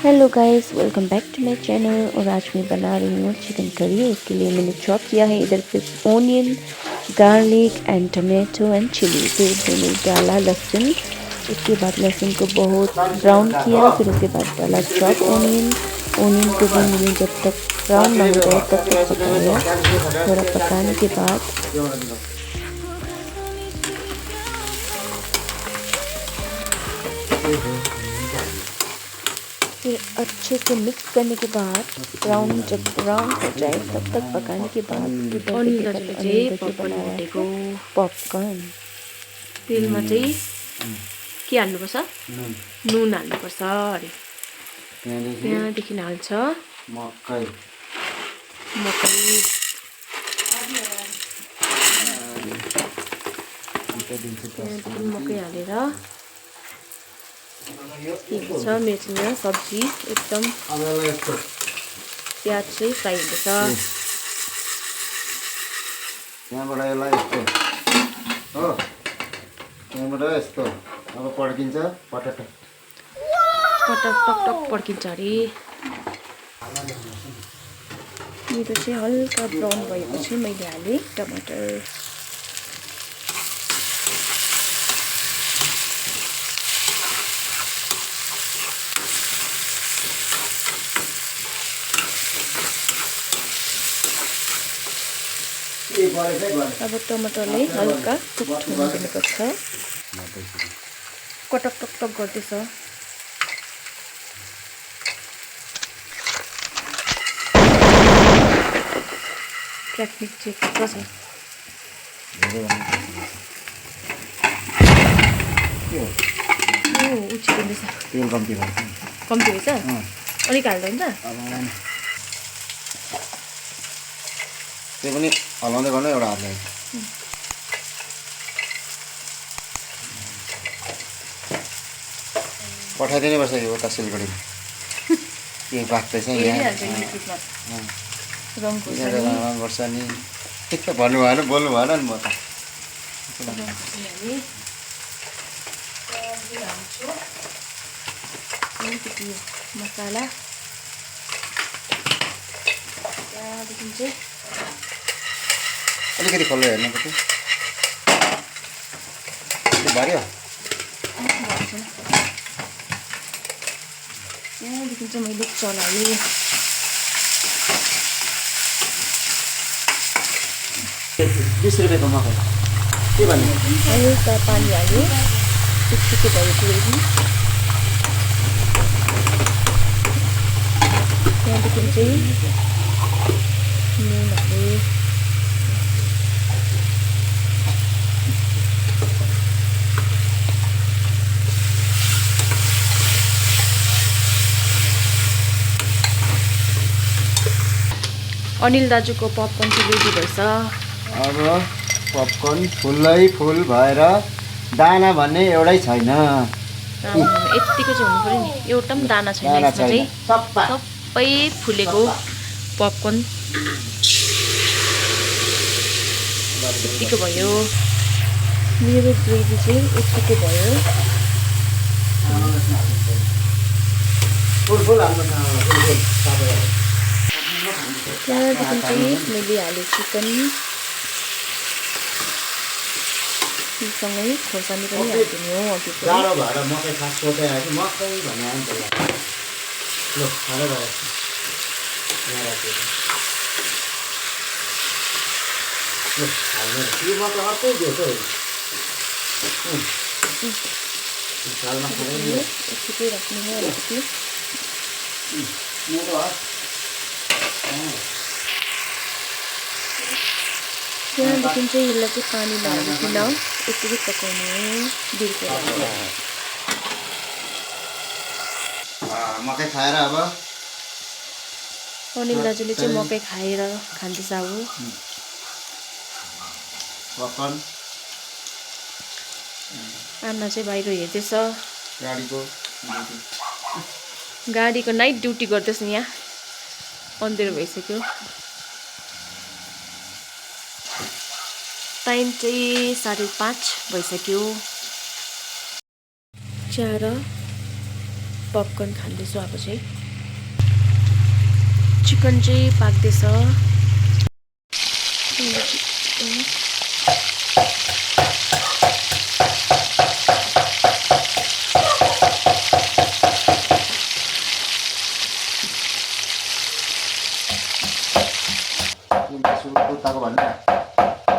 Hello guys, welcome back to my channel. और आज मैं बना रही हूँ चिकन करी। इसके लिए मैंने चॉप किया है इधर पे onion, garlic and tomato and chilli. फिर मैंने डाला लहसुन। उसके बाद लहसुन को बहुत ब्राउन किया। फिर उसके बाद डाला चॉप ओनियन। ओनियन को भी मैंने जब तक ब्राउन ना हो जाए तब तक पकाया। थोड़ा पकाने के बाद फिर अच्छे से मिक्स करने के बाद जब ब्राउन हो जाए तब तक पकाने के बाद इधर पे अनिल देखा दाजुले तो अनिल चाहिँ दाजु पपकर्न बना रहा भुटेको है पॉपकॉर्न। तेलमा चाहिँ के हाल्नुपर्छ नुन हाल्नुपर्छ अरे त्यहाँदेखि हाल्छ मकै मकै त्यहाँदेखि मकै हालेर के हुन्छ मेरो सब्जी एकदम प्याज चाहिँ फ्राई हुँदैछ। त्यहाँबाट यसलाई यस्तो हो, त्यहाँबाट यस्तो अब पड्किन्छ पटक टक टक पड्किन्छ अरे। मेरो चाहिँ हल्का ब्राउन भएपछि मैले हालेँ टमाटर। अब टमाटरलाई हल्का कुक हुन दिनुपर्छ। कटक टक टक गर्दैछ। ट्राफिक चाहिँ कसो उछिँदैछ। तेल कम्ती भन्छ कम्ती रहेछ अलिक हाल्दा हुन्छ। त्यो पनि हलाउँदै गर्नु एउटा हातले पठाइदिनै पर्छ यो उता सिलगढीमा के बाक्दैछ यहाँ गर्छ नि भन्नु भएन बोल्नु भएन नि म त मसाला त्यहाँदेखि चाहिँ अलिकति खोल्नु हेर्नु पर्छ भारी हो। त्यहाँदेखि चाहिँ मैले चलाएँ 20 रुपियाँको मकै के भन्नु हल्का पानी हाल्यो। चिकचिको भयो ग्रेभी। त्यहाँदेखि चाहिँ नुन हालेँ। अनिल दाजुको पपकर्न चाहिँ रेडी भएछ। अब पपकर्न फुलै फुल भएर दाना भन्ने एउटै छैन। यत्तिको चाहिँ हुनु पऱ्यो नि। एउटा पनि दाना छैन यसमा चाहिँ। सबै फुलेको पपकर्न यत्तिको भयो। मेरो ग्रेभी चाहिँ यत्तिको भयो। त्यहाँदेखि चाहिँ मैले हालेँ चिकन सँगै खोर्सानी पनि हालिदिनु हो अघि जाडो भएर मकै खास सोचेर आएछ मकै भन्ने आयो नि त ल खाँदै गएर यहाँ राखेको ल हाल्नु यो मकै अर्कै दिएछ हौ दालमा खाँदै यत्तिकै राख्नु हो अलिकति। त्यहाँदेखि चाहिँ यसलाई चाहिँ पानी नहालिकन यत्तिकै पकाउनु बिर्को मकै खाएर अब अनिल दाजुले चाहिँ मकै खाएर खाँदैछ अब। पपकर्न आमा चाहिँ बाहिर हेर्दैछ। गाडीको गाडीको नाइट ड्युटी गर्दैछ यहाँ। अँधेरो भइसक्यो। टाइम चाहिँ 5:30 भइसक्यो। चारा पपकर्न खाँदैछु अब चाहिँ चिकन चाहिँ पाक्दैछ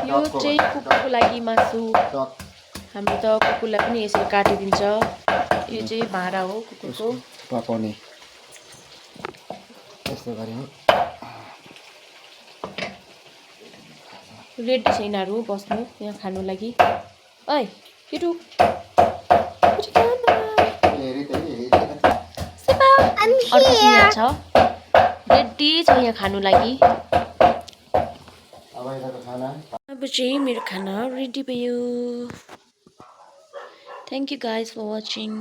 यो चाहिँ कुकुरको लागि मासु हामी त कुकुरलाई पनि यसरी काटिदिन्छ यो चाहिँ भाँडा हो कुकुरको पकाउने यस्तो गरे हो रेडी छ यिनीहरू बस्नु यहाँ खानु लागि ओइ केटु अर्को यहाँ छ रेडी छ यहाँ खानु लागि अब चाहिँ मेरो खाना रेडी भयो thank you guys for watching